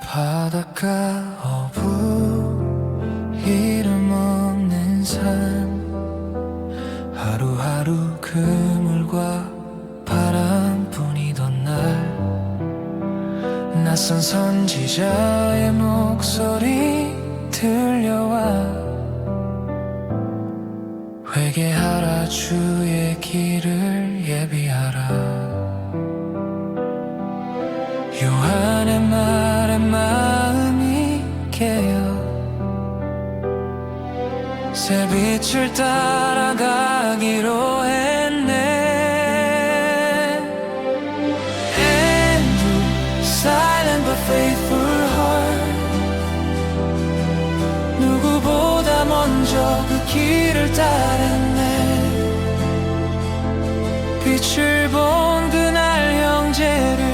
바닷가 어부 이름 없는 산 하루하루 그물과 바람뿐이던 날 낯선 선지자의 목소리 들려와 회개하라 주의 길을 예비하라 요한의 말에 마음이 깨어 새빛을 따라가기로 했네 Andrew, silent but faithful heart 누구보다 먼저 그 길을 따랐네 빛을 본 그날 형제를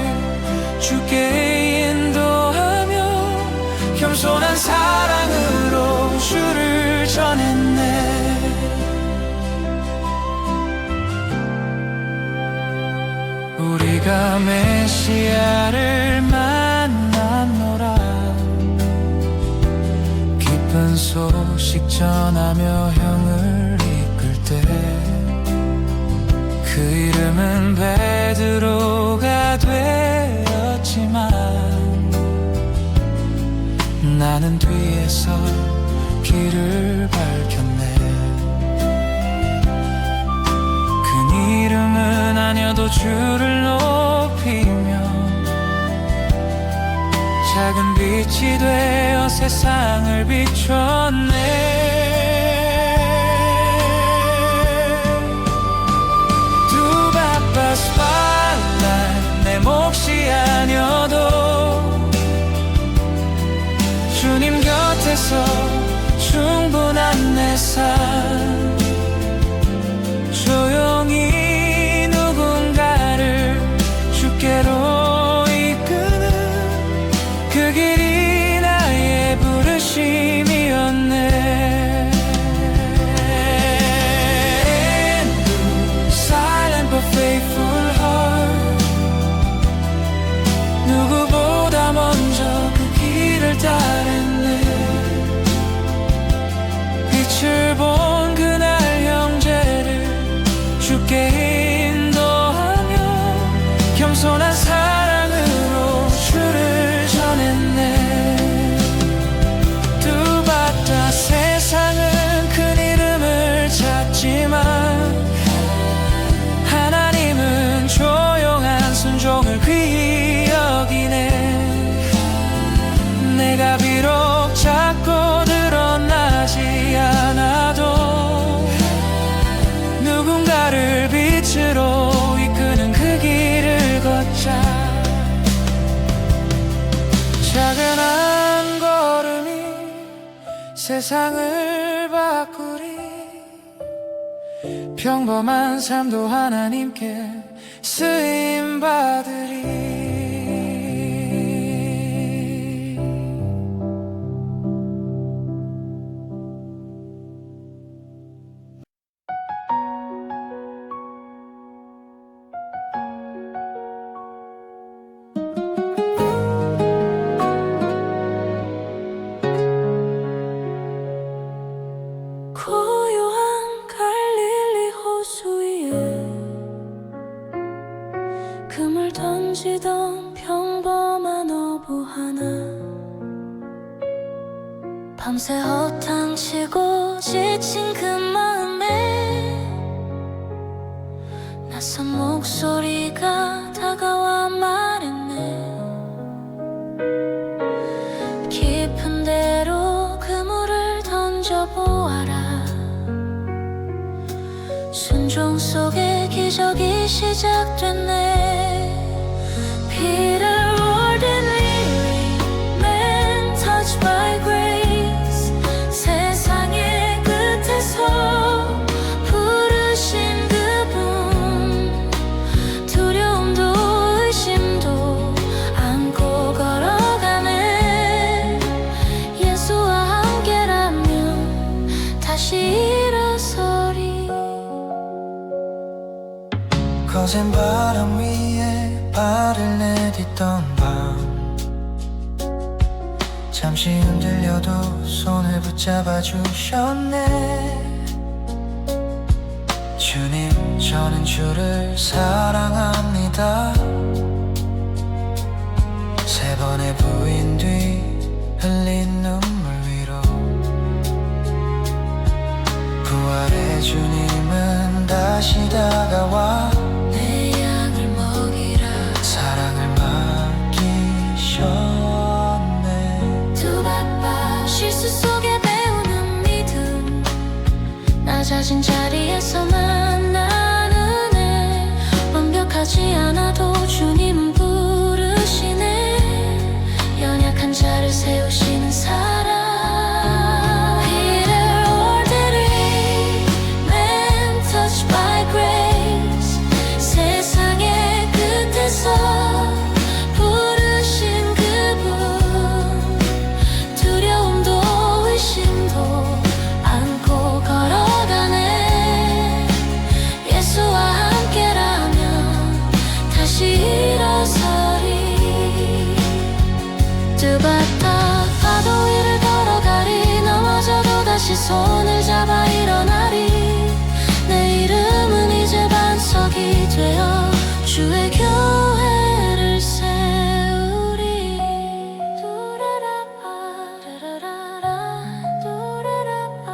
주께 인도하며 겸손한 사랑으로 주를 전했네 우리가 메시아를 만났노라 기쁜 소식 전하며 형을 이끌 때 그 이름은 베드로가 되었지만 나는 뒤에서 길을 밝혔네 그 이름은 아니어도 주를 높이며 작은 빛이 되어 세상을 비췄네 spotlight 내 몫이 아니어도 주님 곁에서 충분한 내 삶 조용히 누군가를 주께로 이끄는 그 길이 나의 부르심이었네 faithful heart 누구보다 먼저 그 길을 따랐네 빛을 본 그날 형제를 주께 인도하며 겸손한 사랑으로 주를 전했네 두 바다 세상은 큰 이름을 찾지만 하나님은 조용한 순종을 귀히 여기네 내가 비록 작고 드러나지 않아도 누군가를 빛으로 이끄는 그 길을 걷자 작은 한 걸음이 세상을 바꾸리 평범한 삶도 하나님께 쓰임받으리 금을 던지던 평범한 어부 하나 밤새 허탕치고 지친 그 마음에 낯선 목소리가 다가와 말했네 깊은 데로 그물을 던져보아라 순종 속에 기적이 시작됐네 Peter, ordinary man touched by grace 세상의 끝에서 부르신 그분 두려움도 의심도 안고 걸어가네 예수와 함께라면 다시 일어서리 거센 바람 위에 발을 내딛던 밤 잠시 흔들려도 손을 붙잡아 주셨네. 주님, 저는 주를 사랑합니다. 세 번의 부인 뒤 흘린 눈물 위로 부활의 주님은 다시 다가와 내 양을 먹이라 사랑을 맡기셨네. 두 바빠 실수 속에 배우는 믿음, 나 자신 자리에서 만나는 애. 완벽하지 않아도 주님은 부르시네. 연약한 자를 세우시는 사랑. Peter ordinary man touched by grace. 세상의 끝에서 부르신 그분, 두려움도 의심도 안고 걸어가네. 예수와 함께라면 다시 일어서리. 두바타 파도 위를 걸어가리. 넘어져도 다시 손을 잡아 일어나리. 내 이름은 이제 반석이 되어 주의 교회를 세우리. 두라라빠 라라라라 두라라빠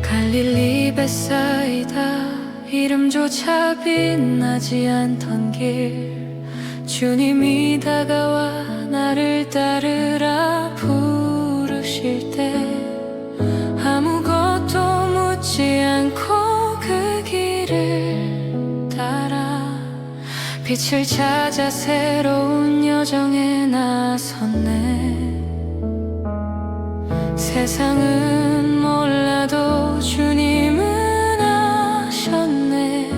갈릴리 베사이다, 이름조차 빛나지 않던 길. 주님이 다가와 나를 따르라 부르실 때 아무것도 묻지 않고 그 길을 따라 빛을 찾아 새로운 여정에 나섰네. 세상은 몰라도 주님은 아셨네.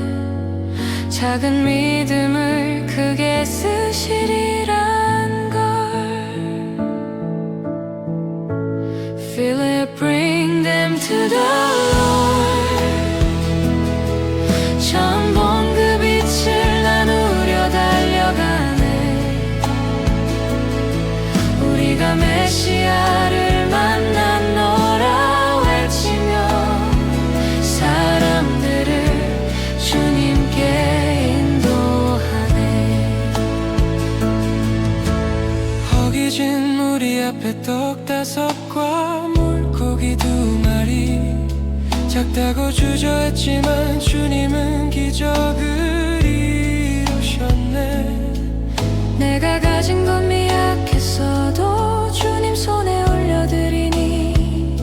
작은 믿음을 크게 쓰시리란 걸. Philip, bring them to the Lord. 처음 본 그 빛을 나누려 달려가네. 우리가 메시아를 만난 너라 외치며 사람들을 주님께 인도하네. 허기진 우리 앞에 떡 5과 물고기 2마리. 작다고 주저했지만 주님은 기적을 이루셨네. 내가 가진 건 미약했어도 주님 손에 올려드리니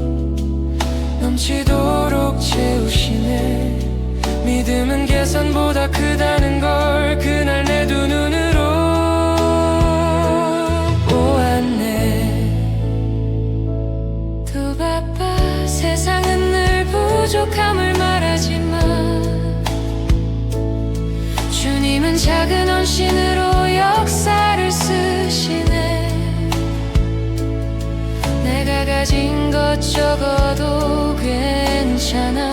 넘치도록 채우시네. 믿음은 계산보다 크다는 걸 그날 내 두 눈으로 보았네. 두 바빠 세상은 늘 부족함을 말하지만 주님은 작은 헌신으로 역사를 쓰시네. 내가 가진 것 적어도 괜찮아.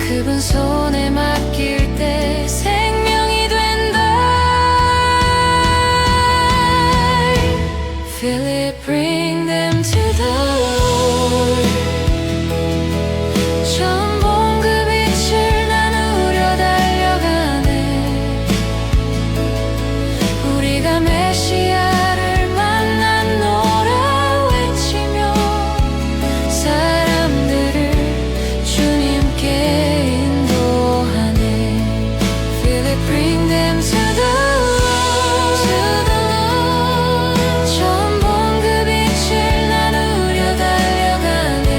그분 손에 맡길 때 생명이 된다. Philip, bring them to the Lord. 처음 본 그 빛을 나누려 달려가네. 우리가 메시아를 만난 너라 외치며 사람들을 주님께 인도하네. Philip, bring them to the Lord. 처음 본 그 빛을 나누려 달려가네.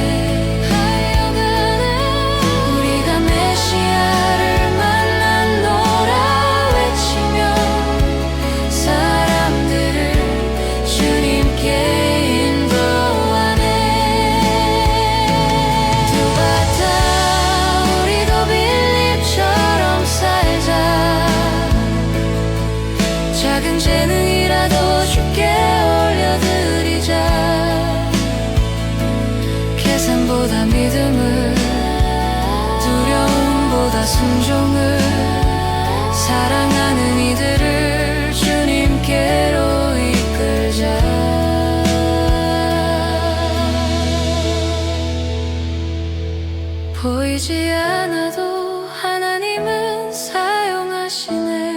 우리가 메시아를 만난 너라 외치며 사람들을 이제는이라도 쉽게 올려드리자. 계산보다 믿음을, 두려움보다 순종을, 사랑하는 이들을 주님께로 이끌자. 보이지 않아도 하나님은 사용하시네.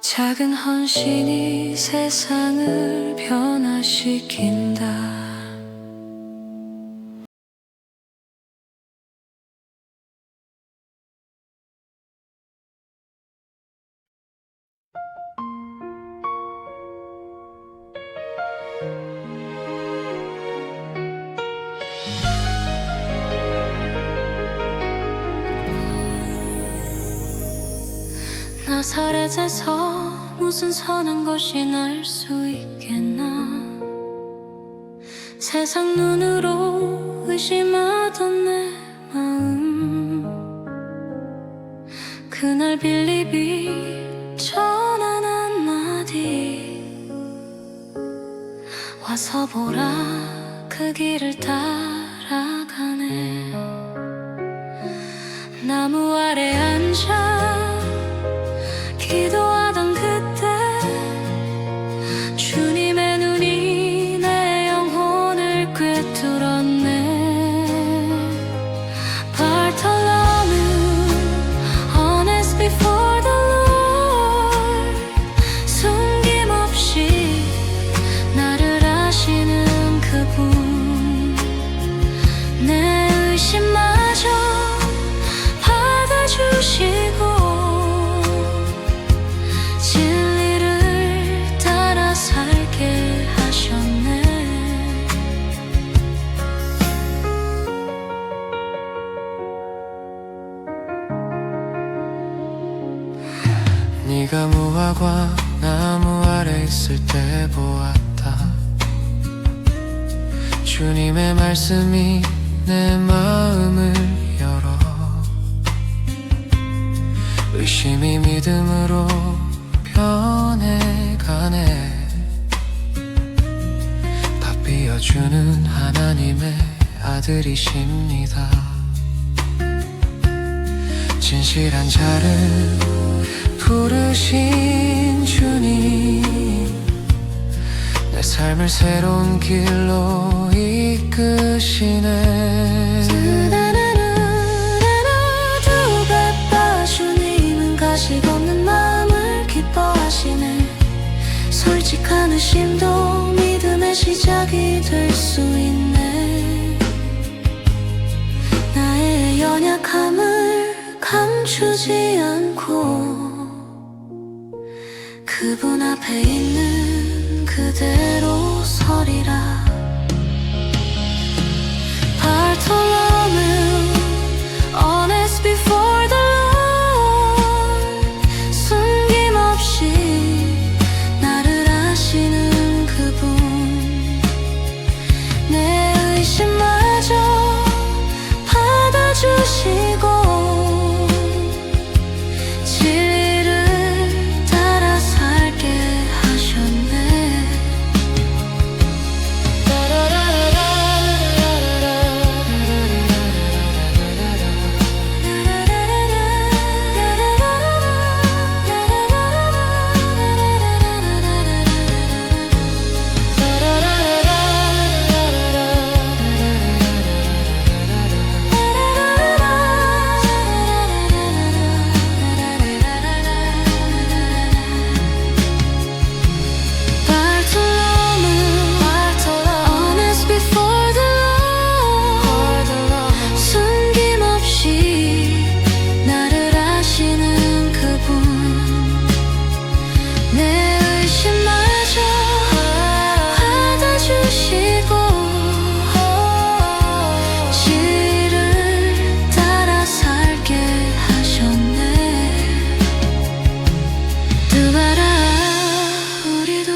작은 헌신이 세상을 변화시킨다. 나사렛에서 무슨 선한 것이 날 수 있겠나. 세상 눈으로 의심하던 내 마음, 그날 빌립이 전한 한마디, 와서 보라 그 길을 따라가네. 나무 아래 앉아 기도하던 그때 주님의 눈이 내 영혼을 꿰뚫었네. Bartholomew, honest before the Lord, 숨김없이 나를 아시는 그분, 내 의심마저 받아주시고 네가 무화과 나무 아래 있을 때 보았다. 주님의 말씀이 내 마음을 열어 의심이 믿음으로 변해가네. 다 비워주는 하나님의 아들이십니다. 진실한 자를 부르신 주님, 내 삶을 새로운 길로 이끄시네. 뜨다는 은혜로 두 배빠 주님은 가식 없는 마음을 기뻐하시네. 솔직한 의심도 믿음의 시작이 될 수 있네. 나의 연약함을 감추지 않고 그분 앞에 있는 그대로 서리라. Bartholomew, honest before the Lord, 숨김없이 나를 아시는 그분, 내 의심마저 받아주시고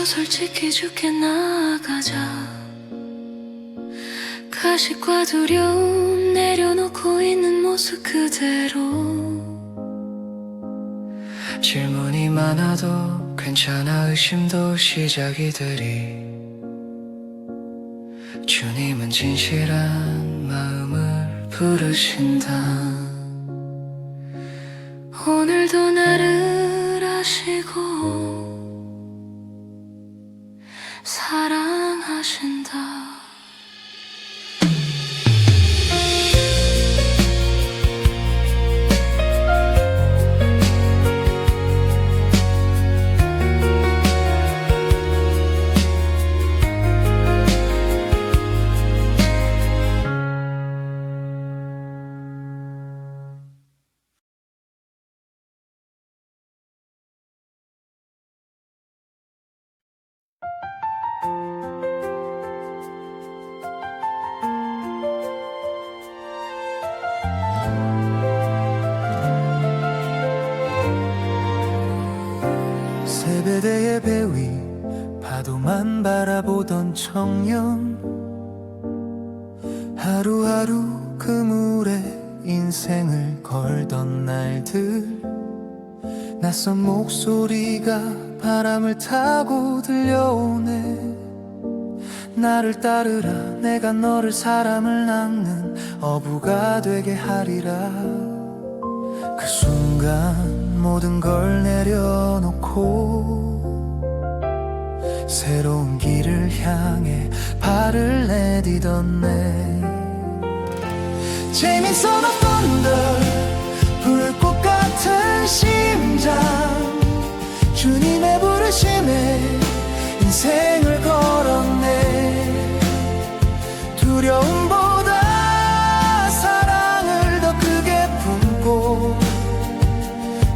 솔직히 주께 나아가자. 가식과 두려움 내려놓고 있는 모습 그대로 질문이 많아도 괜찮아 의심도 시작이들이 주님은 진실한 마음을 부르신다. 오늘도 나를 아시고 사랑하신다. 세배대의 배 위 파도만 바라보던 청년, 하루하루 그물에 인생을 걸던 날들, 낯선 목소리가 바람을 타고 들려오네. 나를 따르라, 내가 너를 사람을 낚는 어부가 되게 하리라. 그 순간 모든 걸 내려놓고 새로운 길을 향해 발을 내디던 내 Jamie son of thunder, 불꽃 같은 심장, 주님의 부르심에 인생을 걸었네. 두려움보다 사랑을 더 크게 품고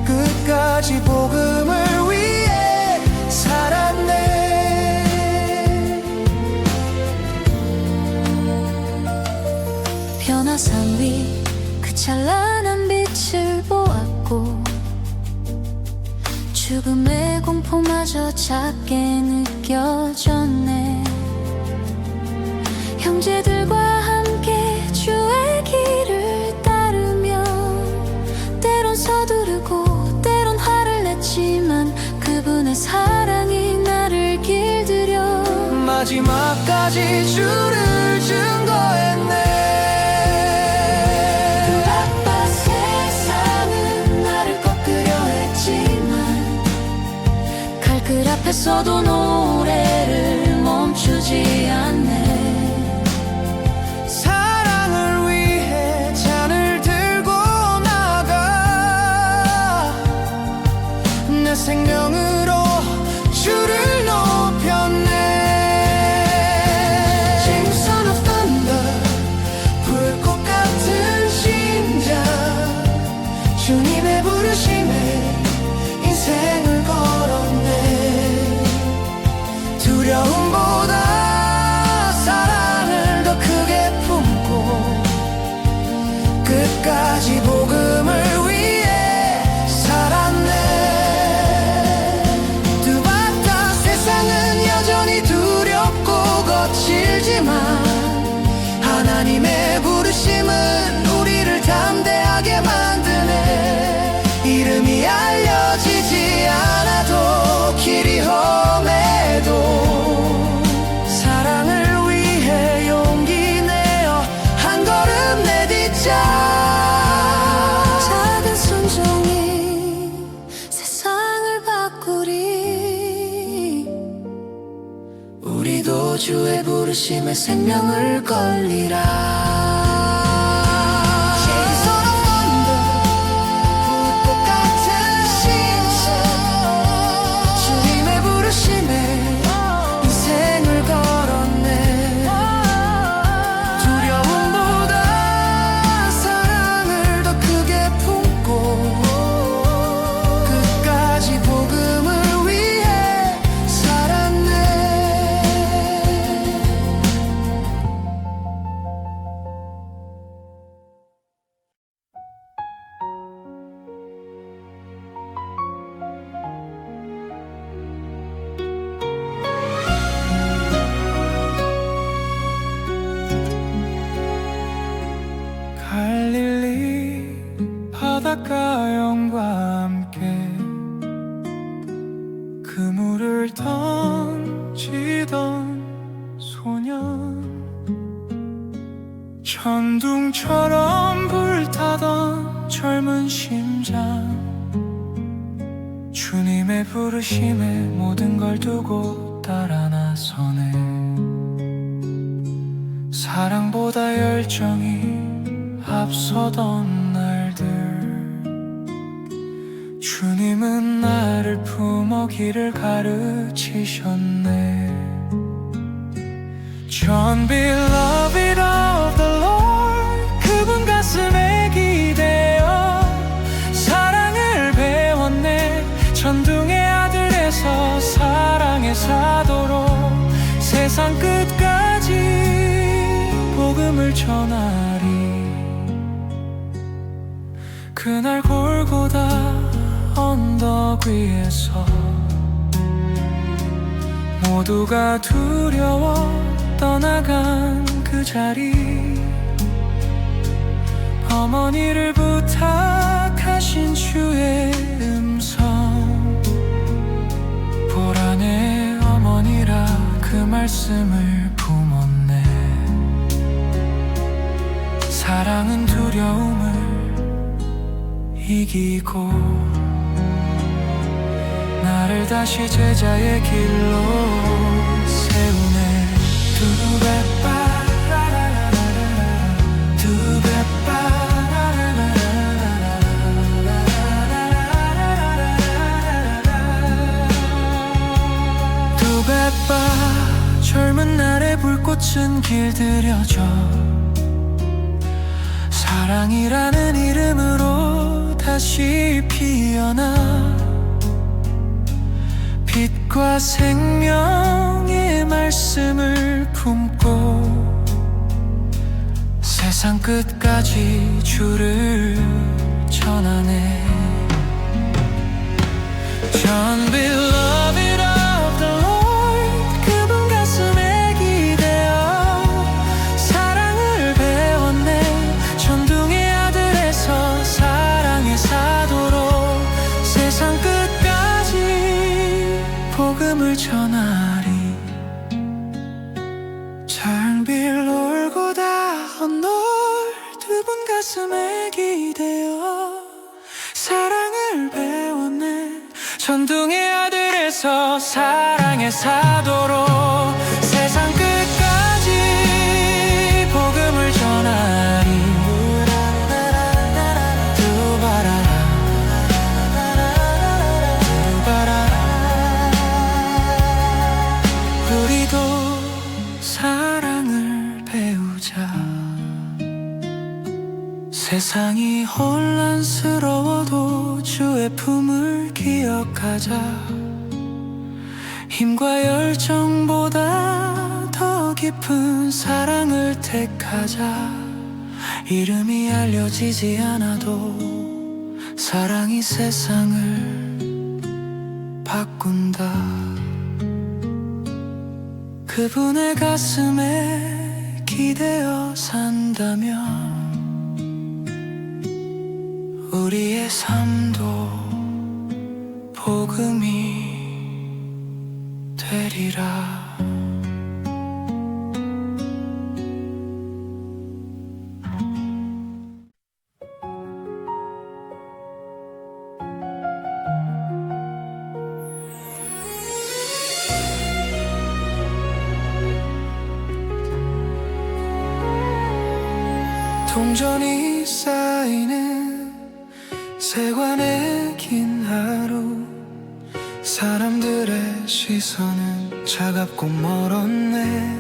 끝까지 복음을 위해 살았네. 변화산 위 그 찬란한 빛을 보았고 죽음의 공포마저 작게 느껴졌네. 형제들과 함께 주의 길을 따르며 때론 서두르고 때론 화를 냈지만 그분의 사랑이 나를 길들여 마지막까지 주를 증거했네. 그 앞에서도 노래를 멈추지 않네. 사랑을 위해 잔을 들고 나가 내 생명으로 주를 높였네. Jamie son of thunder, 불꽃 같은 심장, 주님의 부르심에 인생을 걸었네. 두려움보다 사랑을 더 크게 품고 끝까지 복음을 위해 살았네. 두바타 세상은 여전히 두렵고 거칠지만 하나님의 부르심은 우리를 담대하게 만드네. 이름이 알려지지 않아도 길이 험해도 사랑을 위해 용기 내어 한 걸음 내딛자. 작은 순종이 세상을 바꾸리. 우리도 주의 부르심에 생명을 걸리라. 그물을 던지던 소년, 천둥처럼 불타던 젊은 심장, 주님의 부르심에 모든 걸 두고 따라 나서네. 사랑보다 열정이 앞서던 날들, 주님은 나를 품어기를 가르치셨네. John beloved of the Lord, 그분 가슴에 기대어 사랑을 배웠네. 천둥의 아들에서 사랑의 사도로 세상 끝까지 복음을 전하리. 그날 골고다 언덕 위에서 모두가 두려워 떠나간 그 자리, 어머니를 부탁하신 주의 음성, 보라 내 어머니라 그 말씀을 품었네. 사랑은 두려움을 이기고 나를 다시 제자의 길로 세우네. 두배빠 젊은 날의 불꽃은 길들여져 사랑이라는 이름으로 다시 피어나. 빛과 생명의 말씀을 품고 세상 끝까지 주를 전하네. John beloved of the Lord, 그분 가슴에 기대어 사랑을 배웠네. 천둥의 아들에서 사랑의 사도로 세상 끝까지 복음을 전하리. 장빌 올고다 언널 두 분 가슴에 기대어 사랑을 배웠네. 천둥의 아들에서 사랑의 사도로 세상 끝까지 복음을 전하리. 우리도 사랑을 배우자. 세상이 혼란스러워도 주의 품을 기억하자. 힘과 열정보다 더 깊은 사랑을 택하자. 이름이 알려지지 않아도 사랑이 세상을 바꾼다. 그분의 가슴에 기대어 산다면 우리의 삶도 복음이 되리라. 동전이 쌓이는 세관의 긴 하루, 사람들의 시선은 차갑고 멀었네.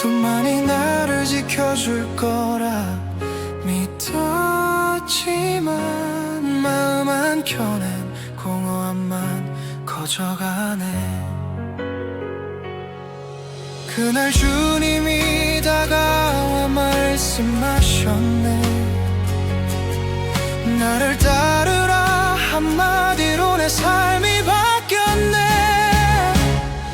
돈만이 나를 지켜줄 거라 믿었지만 마음 한켠엔 공허함만 커져가네. 그날 주님이 다가와 말씀하셨네. 나를 따르라 한마디로 내 삶이 바뀌었네.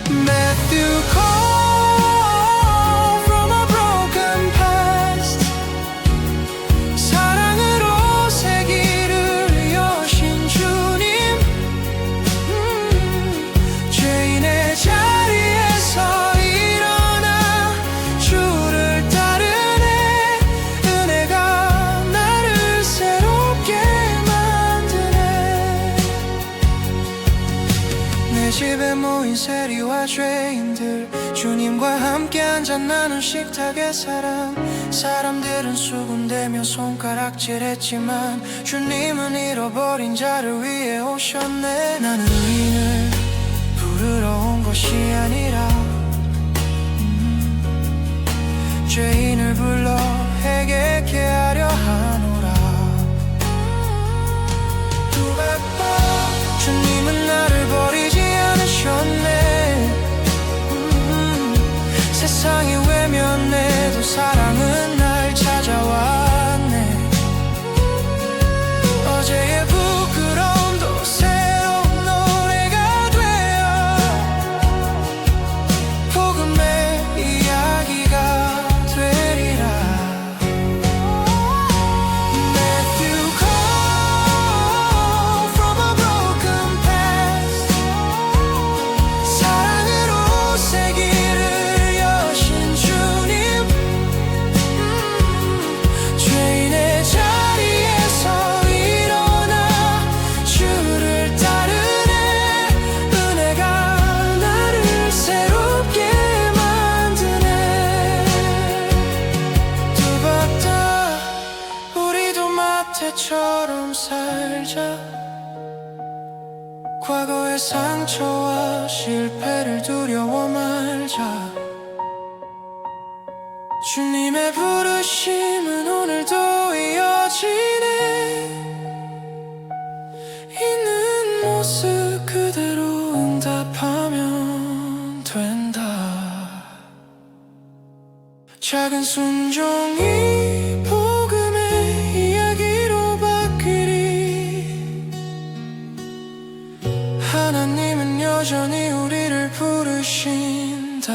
Matthew call from a broken past, 사랑으로 새 길을 여신 주님, 내 집에 모인 세리와 죄인들, 주님과 함께 앉아 나눈 식탁의 사람들은 수군대며 손가락질했지만 주님은 잃어버린 자를 위해 오셨네. 나는 의인을 부르러 온 것이 아니라 죄인을 불러 회개케 하려 하노라. 두 배 번 주님은 나를 버리지 않으셨네. 세상이 외면해도 사랑은 날 찾아왔네. 어제의 부끄러움도 새로운 노래가 되어 복음의 이야기가 되리라. Let you go from a broken past. 사랑으로 새 길을 여신 주님, 죄인의 자리에서 일어나 주를 따르네. 은혜가 나를 새롭게 만드네. 두 번 다 우리도 마태처럼 살자. 과거의 상처와 실패를 두려워 말자. 주님의 부르심은 오늘도 이어지네. 있는 모습 그대로 응답하면 된다. 작은 순종이 복음의 이야기로 바뀌리. 하나님은 여전히 우리를 부르신다.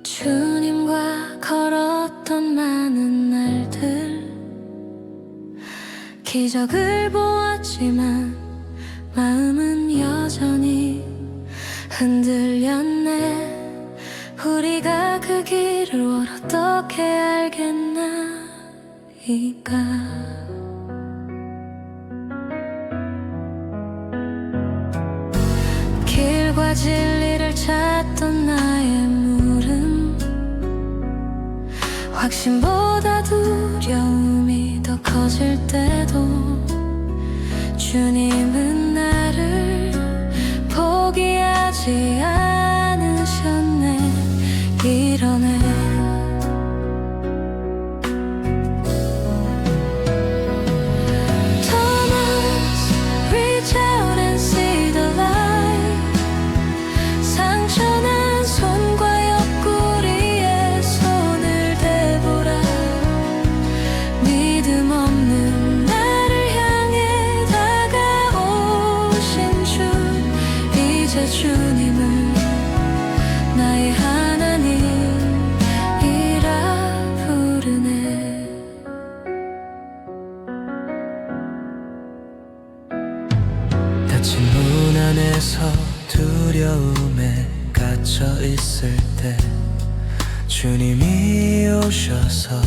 주님과 걸었던 많은 날들, 기적을 보았지만 마음은 여전히 흔들렸네. 우리가 그 길을 어떻게 알겠나이까. 길과 진리를 찾던 나의 물음, 확신보다 두려움이 더 커질 때도 주님은 나를 포기하지 않으셨네. 이러네. Thomas, reach out and see the light. 상처난 손과 옆구리에 손을 대보라. 믿음 없는 나를 향해 다가오신 주, 이제 주님을 나의 하나님이라 부르네. 닫힌 문 안에서 두려움에 갇혀 있을 때 주님이 오셔서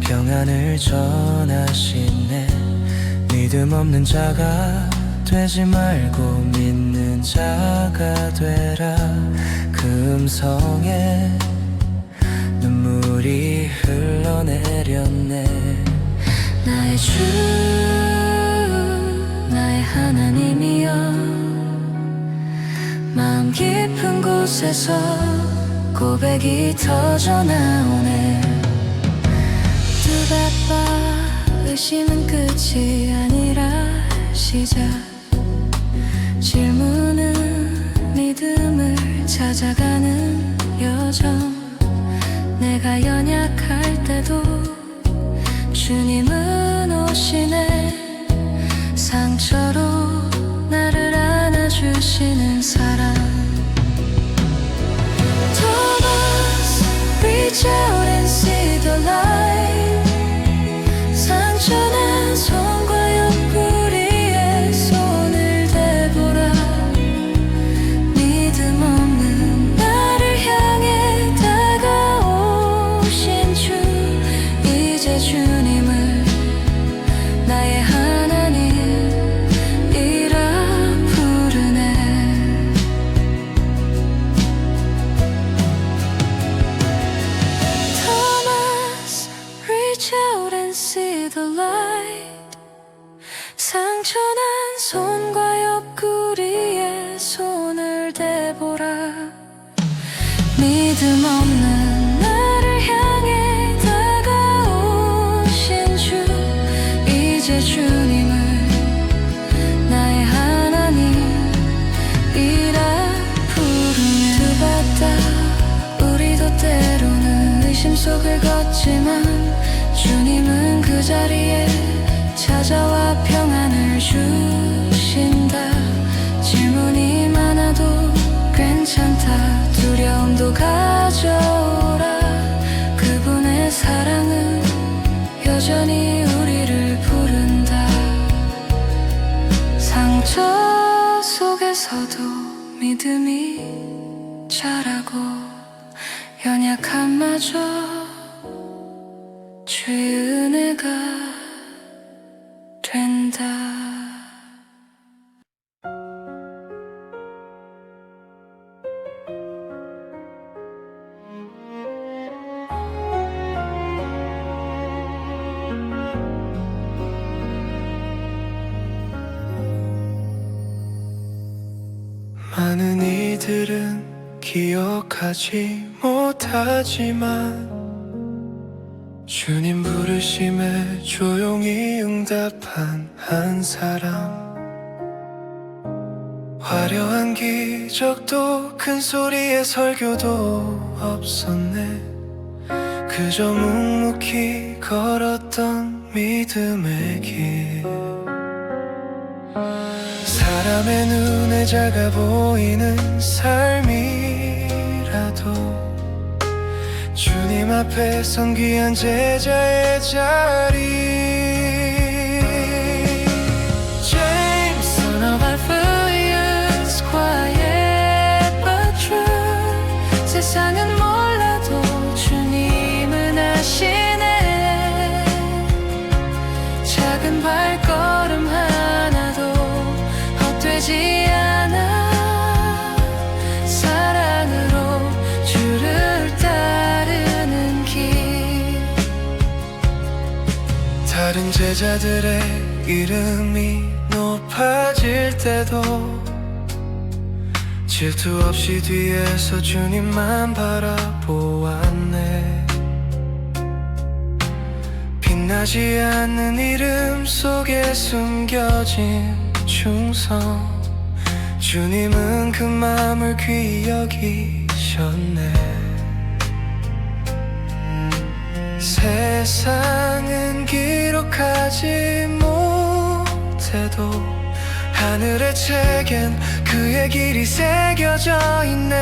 평안을 전하시네. 믿음 없는 자가 되지 말고 믿는 자가 되라. 그 음성에 눈물이 흘러내렸네. 나의 주, 나의 하나님이여, 마음 깊은 곳에서 고백이 터져 나오네. 두 바빠 의심은 끝이 아니라 시작. 질문은 믿음을 찾아가는 여정. 내가 연약할 때도 주님은 오시네. 상처로 나를 안아주 안아주시는 사람. Thomas, reach out and see the light. 상처난 손과 옆구리에 손을 대보라. 믿음 없는 나를 향해 다가오신 주, 이제 주님을 나의 하나님이라 부르네. Thomas, reach out and see the light. 상처난 손과 옆구리에 손을 대보라. 믿음 없는 나를 향해 다가오신 주, 이제 주님을 나의 하나님이라 부르네. 두받다 우리도 때로는 의심 속을 걷지만 주님은 그 자리에 찾아와 평안을 주신다. 질문이 많아도 괜찮다. 두려움도 가져오라. 그분의 사랑은 여전히 우리를 부른다. 상처 속에서도 믿음이 자라고 연약함마저 주의 은혜가 된다. 많은 이들은 기억하지 못하지만 주님 부르심에 조용히 응답한 한 사람. 화려한 기적도 큰 소리의 설교도 없었네. 그저 묵묵히 걸었던 믿음의 길. 사람의 눈에 작아 보이는 삶이라도 주님 앞에 선 귀한 제자의 자리. James, son of Alphaeus, quiet but true. 세상은 몰라도 주님은 아시네. 작은 발걸음 하나도 헛되지 않아. 사랑으로 주를 따르는 길. 다른 제자들의 이름이 높아질 때도 질투 없이 뒤에서 주님만 바라보았네. 빛나지 않는 이름 속에 숨겨진 충성. 주님은 그 마음을 귀히 여기셨네. 세상은 기록하지 못해도 하늘의 책엔 그의 길이 새겨져 있네.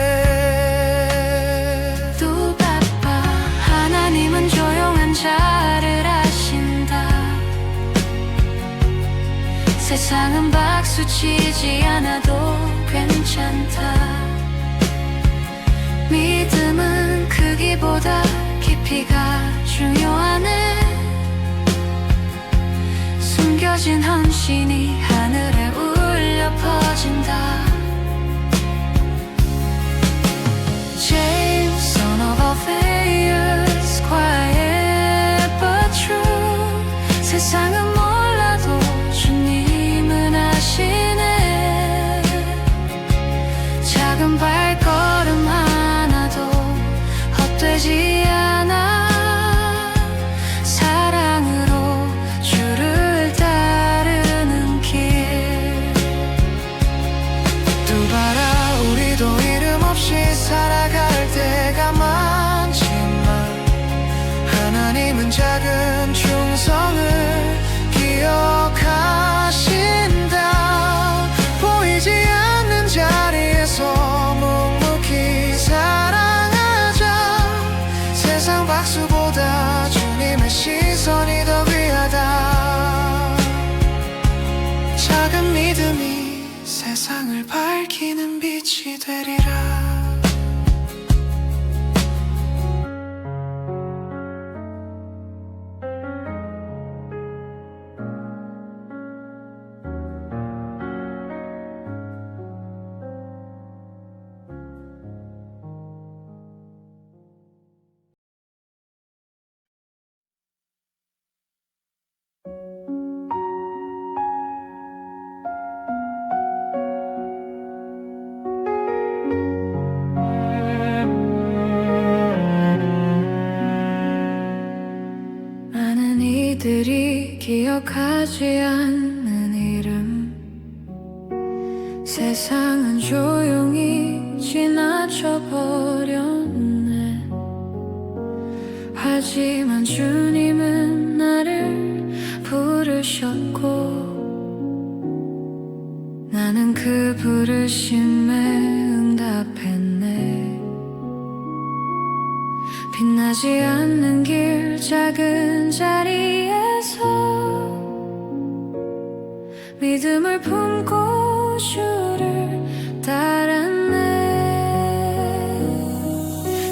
또 바빠 하나님은 조용한 자를 아신다. 세상은 박수치지 않아도 괜찮다. 믿음은 크기보다 깊이가 중요하네. 숨겨진 헌신이 하늘에 울려 퍼진다. James, son of Alphaeus, quiet but true. 세상은 몰라도 주님은 아시네. 작은 발걸음 하나도 헛되지 않아. 사랑으로 주를 따르는 길. 세상을 밝히는 빛이 되리라. 많은 이들이 기억하지 않는 이름, 세상은 조용히 지나쳐 버렸네. 하지만 주님은 나를 부르셨고, 나는 그 부르심에 응답했네. 빛나지 않는 길 작은 자리에서 믿음을 품고 주를 따랐네.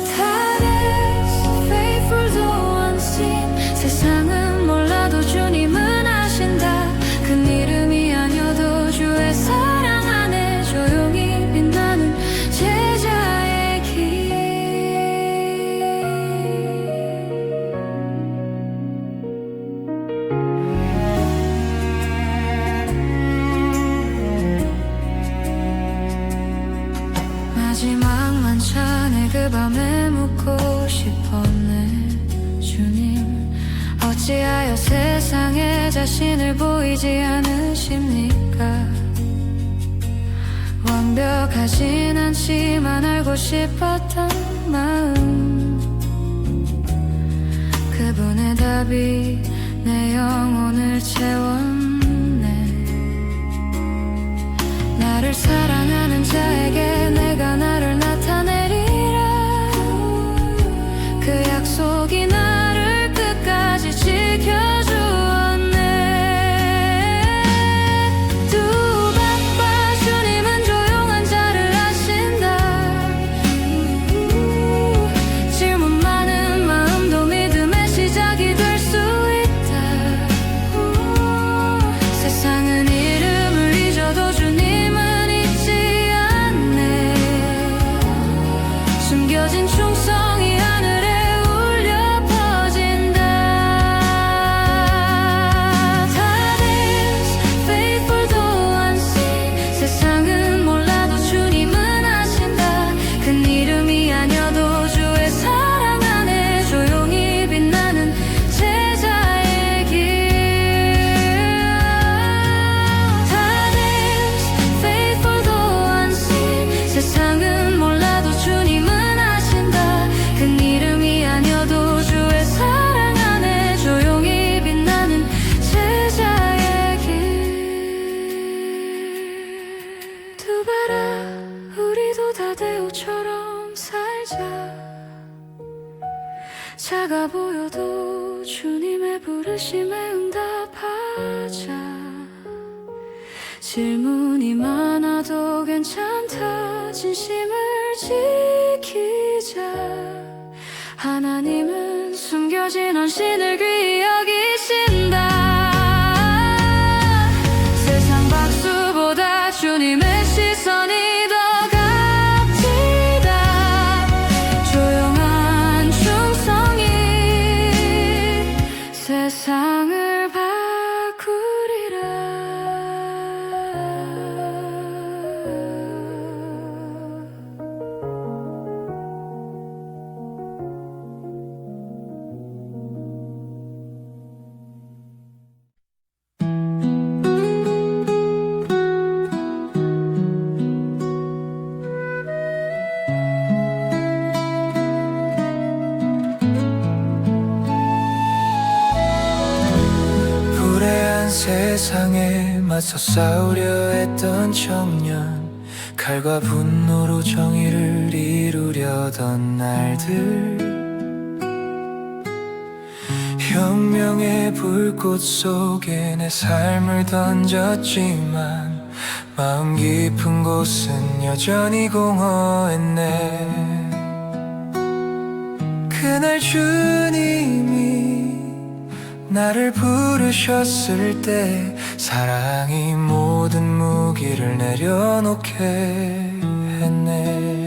God is faithful though unseen. 세상은 몰라도 주님은 아신다. 큰 이름이 아니어도 주의 사랑 안에 조용히 빛나는 제자의 길. 마지막 만찬의 그 밤에 묻고 싶었네. 주님, 어찌하여 세상에 자신을 보이지 않으십니까? 완벽하진 않지만 알고 싶었던 마음, 그분의 답이 내 영혼을 채웠네. 나를 사랑하는 자에게 내가 나를 나타내리라. 그 약속이 나를 끝까지 지켜주었네. 두 바빠 주님은 조용한 자를 아신다. 질문 많은 마음도 믿음의 시작이 될 수 있다. 세상은 이름을 잊어도 주님은 잊지 않네. 숨겨진 충성이 하늘에 울려 퍼진다. God is faithful though unseen. 세상은 몰라도 주님은 아신다. 큰 이름이 아니어도 주의 사랑 안에 조용히 빛나는 제자의 길. God is faithful though unseen. 세상은 몰라도 주님은 아신다. 큰 이름이 아니어도 주의 사랑 안에 조용히 빛나는 제자의 길. 두 봐라, 우리도 다데오처럼 살자. 작아 보여도 주님의 부르심에 응답하자. 질문이 많아도 괜찮다. 진심을 지키자. 하나님은 숨겨진 헌신을 귀히 여기신다. 세상 박수보다 주님의 시선이 더 값지다. 조용한 충성이 세상을 바꾸리라. 불의한 세상에 맞서 싸우려 했던 청년, 칼과 분노로 정의를 이루려던 날들, 혁명의 불꽃 속에 내 삶을 던졌지만 마음 깊은 곳은 여전히 공허했네. 그날 주님이 나를 부르셨을 때 사랑이 모든 무기를 내려놓게 했네.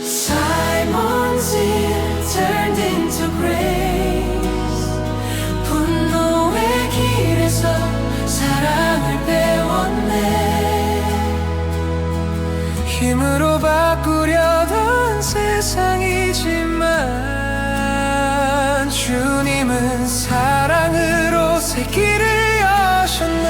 Simon's ear turned into grace. 분노의 길에서 사랑을 배웠네. 힘으로 바꾸려던 세상이지만 주님은 사랑으로 새 길을 여셨네.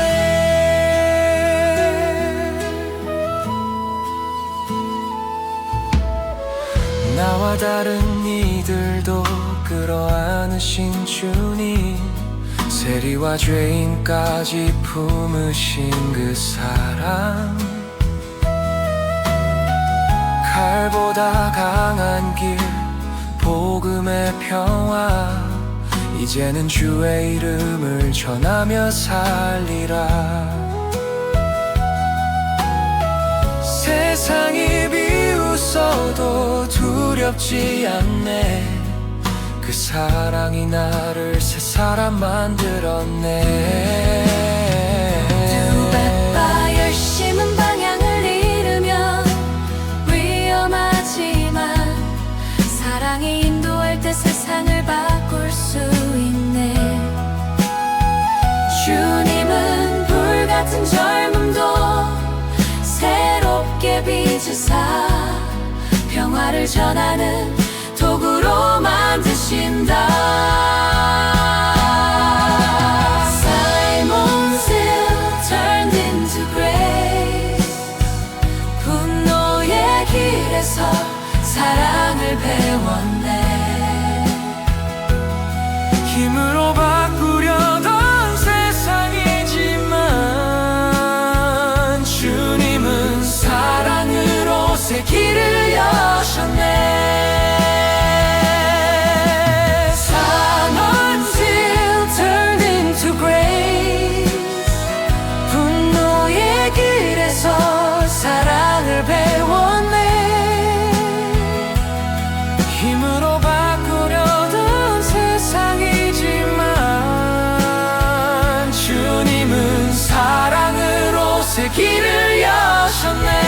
나와 다른 이들도 끌어안으신 주님, 세리와 죄인까지 품으신 그 사랑, 칼보다 강한 길, 복음의 평화, 이제는 주의 이름을 전하며 살리라. 세상이 비웃어도 두렵지 않네. 그 사랑이 나를 새 사람 만들었네. 두 배빠 열심은 방향을 잃으면 위험하지만 사랑이 인도할 때 세상을 바꿀 수 있네. 주님은 불같은 젊음도 새롭게 빚으사 평화를 전하는 도구로 만드신다. Simon's ear turned into grace. 분노의 길에서 사랑을 배웠네. 힘으로 바꾸려던 세상이지만 주님은 사랑으로 새 길을 여셨네. Simon's ear turned into grace. 분노의 길에서 사랑을 배웠네. 힘으로 바꾸려던 세상이지만 주님은 사랑으로 새 길을 여셨네.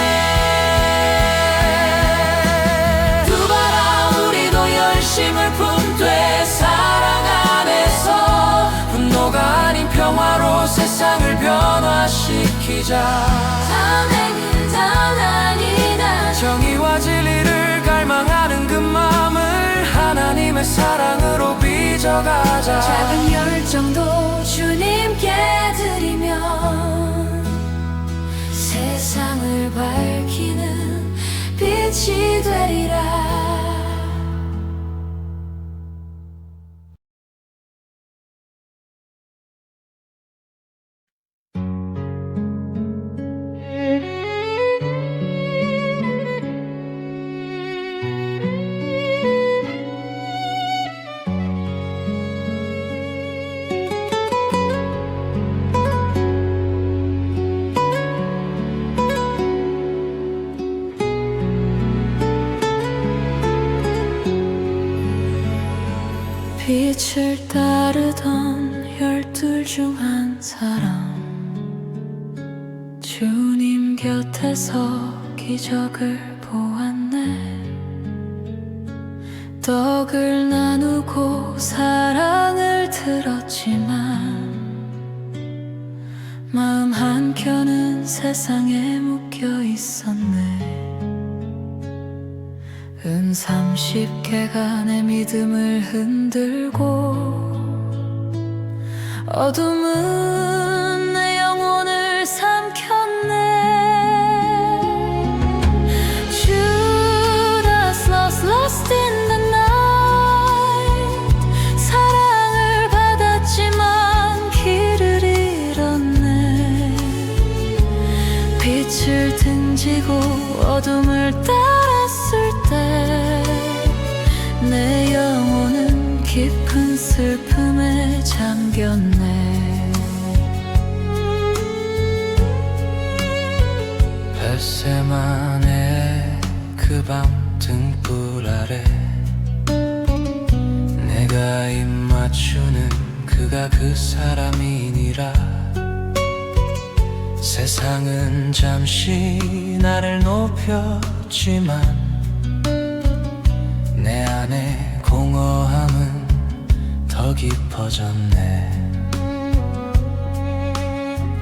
힘을 품되 사랑 안에서 분노가 아닌 평화로 세상을 변화시키자. 아멘은 아니다. 정의와 진리를 갈망하는 그 마음을 하나님의 사랑으로 빚어가자. 작은 열정도 주님께 드리면 세상을 밝히는 빛이 되리라. 빛을 따르던 12 중 한 사람, 주님 곁에서 기적을 보았네. 떡을 나누고 사랑을 들었지만 마음 한켠은 세상에 묶여 있었네. 30개가 내 믿음을 흔들고 어둠은 내 영혼을 삼켰네. Judas lost in the night. 사랑을 받았지만 길을 잃었네. 빛을 등지고 어둠을 따랐을 때 내 영혼은 깊은 슬픔에 잠겼네. 닷새만의 그 밤 등불 아래 내가 입 맞추는 그가 그 사람이니라. 세상은 잠시 나를 높였지만 내 안에 공허함은 더 깊어졌네.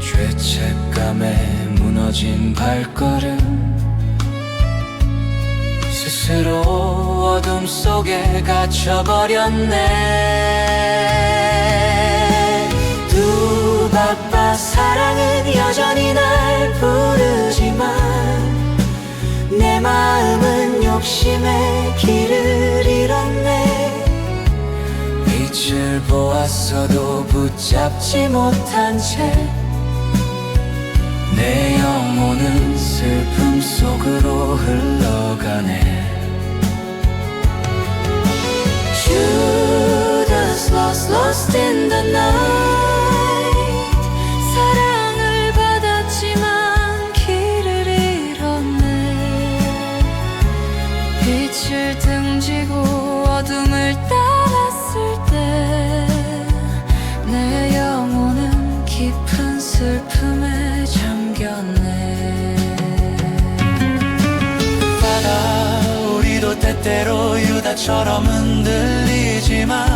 죄책감에 무너진 발걸음, 스스로 어둠 속에 갇혀버렸네. 두 바빠 사랑은 여전히 날 부르지만 내 마음은 욕심에 길을 잃었네. 빛을 보았어도 붙잡지 못한 채 내 영혼은 슬픔 속으로 흘러가네. Judas lost in the night. 사랑을 받았지만 길을 잃었네. 빛을 등지고 어둠을 따랐을 때 내 영혼은 깊은 슬픔에 잠겼네. 바다 우리도 때때로 유다처럼 흔들리지만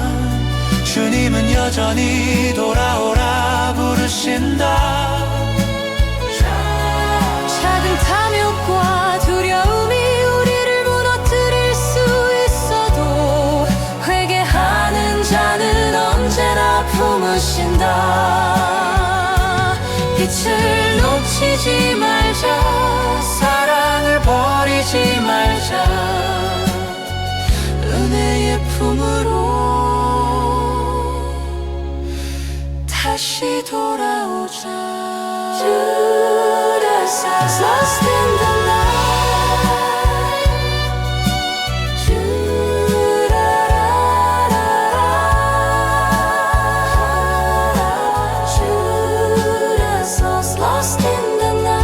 주님은 여전히 돌아오라 부르신다. 작은 탐욕과 두려움이 우리를 무너뜨릴 수 있어도 회개하는 자는 언제나 품으신다. 빛을 놓치지 말자, 사랑을 버리지 말자. 은혜의 품으로 다시 돌아오자. Judas has lost in the night. Judas was lost in the night.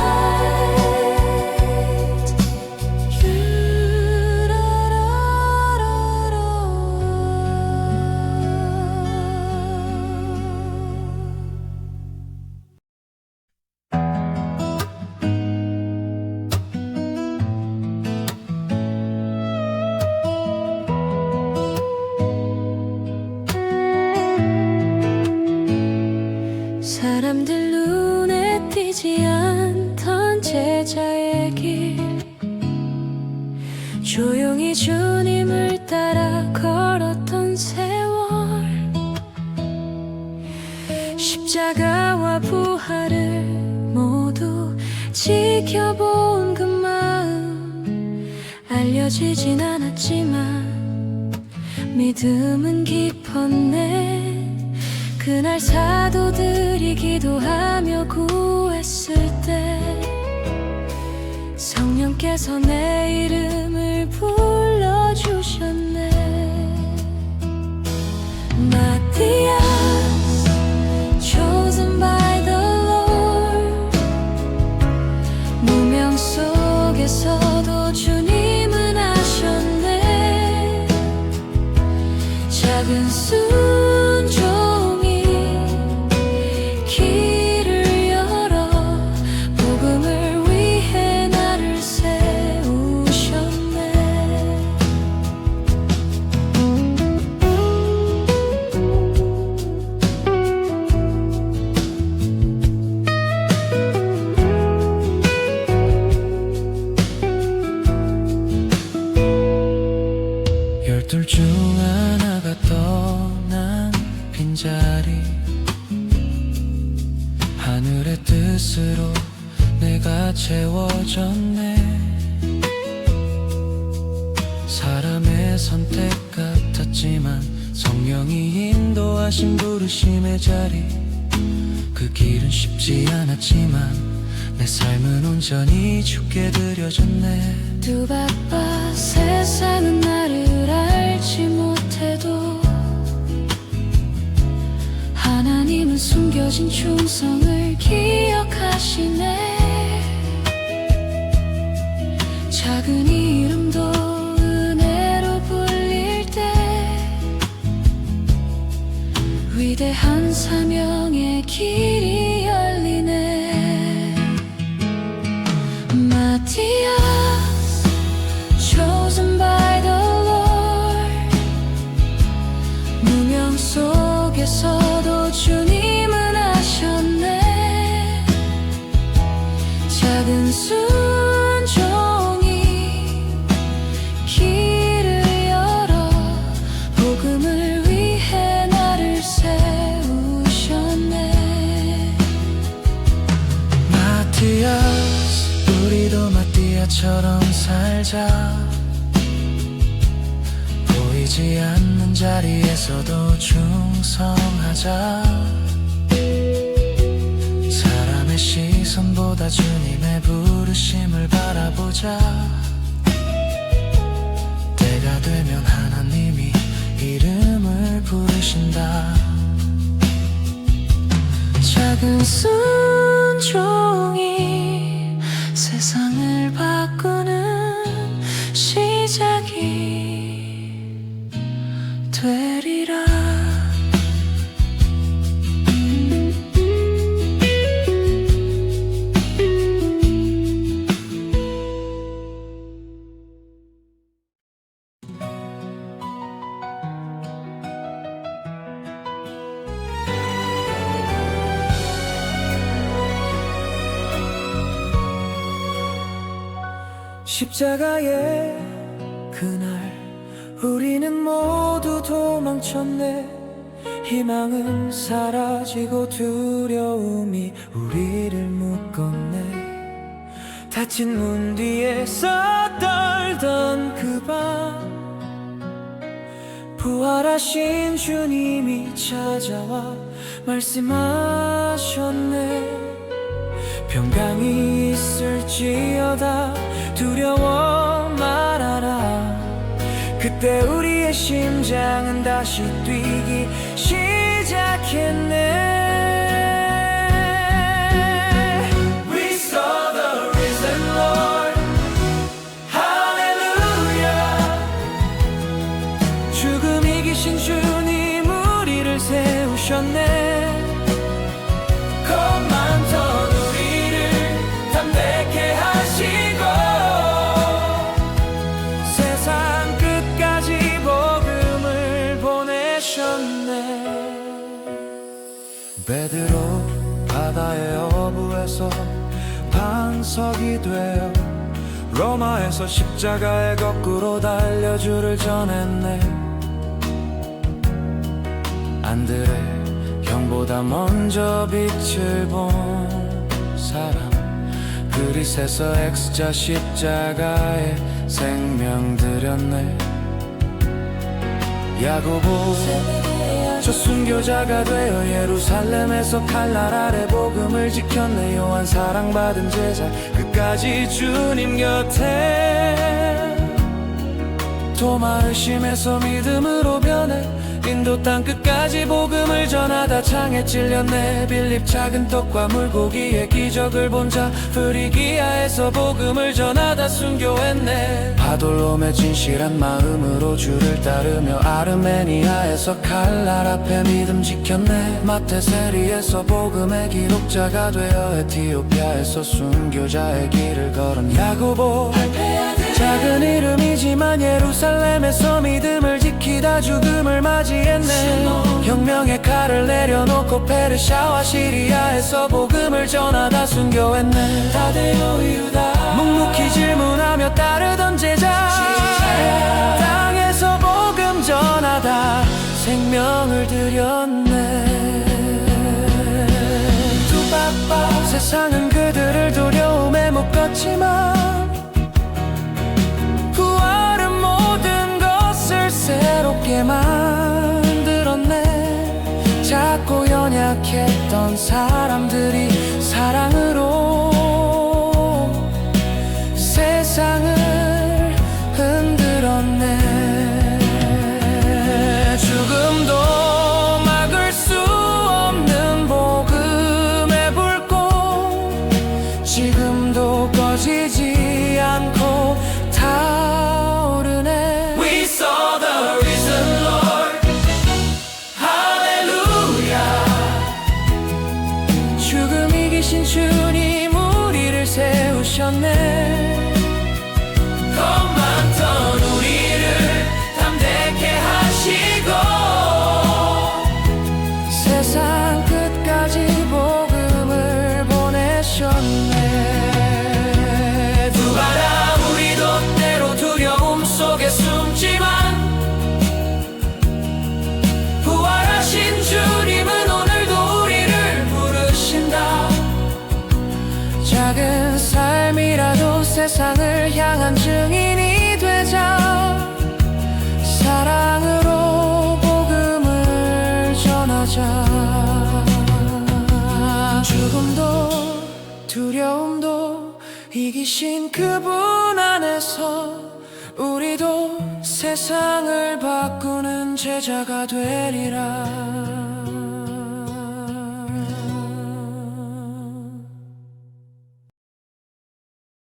사람들 눈에 띄지 않던 제자의 길, 조용히 주님을 따라 걸었던 세월, 십자가와 부활을 모두 지켜본 그 마음, 알려지진 않았지만 믿음은 깊었네. 그날 사도들이 기도하며 구했을 때 성령께서 내 이름을 불러주셨네. Matthias, chosen by the Lord. 무명 속에서도 주님은 아셨네. 작은 순종이 길을 열어 복음을 위해 나를 세우셨네. 열둘 중 하나가 떠난 빈자리, 하늘의 뜻으로 내가 채워졌네. 사람의 선택 같았지만 성령이 인도하신 부르심의 자리, 그 길은 쉽지 않았지만 내 삶은 온전히 주께 드려졌네. 두 바빠 세상은 나를 알지 못해도 하나님은 숨겨진 충성을 기억하시네. 작은 이름도 은혜로 불릴 때 위대한 사명의 길이 열리네. Matthias, chosen by the Lord. 무명 속에서도 주님은 하셨네. 작은 순종이 길을 열어 복음을 위해 나를 세우셨네. 마티아스, 우리도 마티아처럼 살자. 보이지 않는 자리에서도 충성하자. 사람의 시선보다 주님의 부르심을 바라보자. 때가 되면 하나님이 이름을 부르신다. 작은 순종이 세상을 바꾸는 시작이 되리라. 십자가의 그날 우리는 모두 도망쳤네. 희망은 사라지고 두려움이 우리를 묶었네. 닫힌 문 뒤에서 떨던 그 밤 부활하신 주님이 찾아와 말씀하셨네. 평강이 있을지어다 두려워 말아라. 그때 우리의 심장은 다시 뛰기 시작했네. We saw the risen Lord. Hallelujah. 죽음 이기신 주님 우리를 세우셨네. 거만던 우리를 담대케 하시고 세상 끝까지 복음을 보내셨네. 베드로 바다의 어부에서 방석이 되어 로마에서 십자가에 거꾸로 달려 주를 전했네. 안드레 형보다 먼저 빛을 본 사람, 그리스에서 X자 십자가에 생명 드렸네. 야고보 저 순교자가 되어 예루살렘에서 칼날 아래 복음을 지켰네. 요한 사랑받은 제자 끝까지 주님 곁에. 도마 의심에서 믿음으로 변해 인도 땅 끝까지 복음을 전하다 창에 찔렸네. 빌립 작은 떡과 물고기의 기적을 본 자 프리기아에서 복음을 전하다 순교했네. 바돌롬의 진실한 마음으로 주를 따르며 아르메니아에서 칼날 앞에 믿음 지켰네. 마테세리에서 복음의 기록자가 되어 에티오피아에서 순교자의 길을 걸은 야고보. 작은 이름이지만 예루살렘에서 믿음을 지키다 죽음을 맞이했네. 혁명의 칼을 내려놓고 페르시아와 시리아에서 복음을 전하다 순교했네. 다데오 유다 묵묵히 질문하며 따르던 제자 땅에서 복음 전하다 생명을 드렸네. 두바바 세상은 그들을 두려움에 묶었지만 새롭게 만들었네. 작고 연약했던 사람들이 사랑으로 세상을 흔들었네. 죽음도 막을 수 없는 복음의 불꽃 보내셨네. 겁 많던 우리를 담대케 하시고 세상 끝까지 복음을 보내셨네. 두바라 우리도 때로 두려움 속에 숨지만 부활하신 주님은 오늘도 우리를 부르신다. 작은 삶이라도 세상을 향한 증인이 되자. 사랑으로 복음을 전하자. 죽음도 두려움도 이기신 그분 안에서 우리도 세상을 바꾸는 제자가 되리라.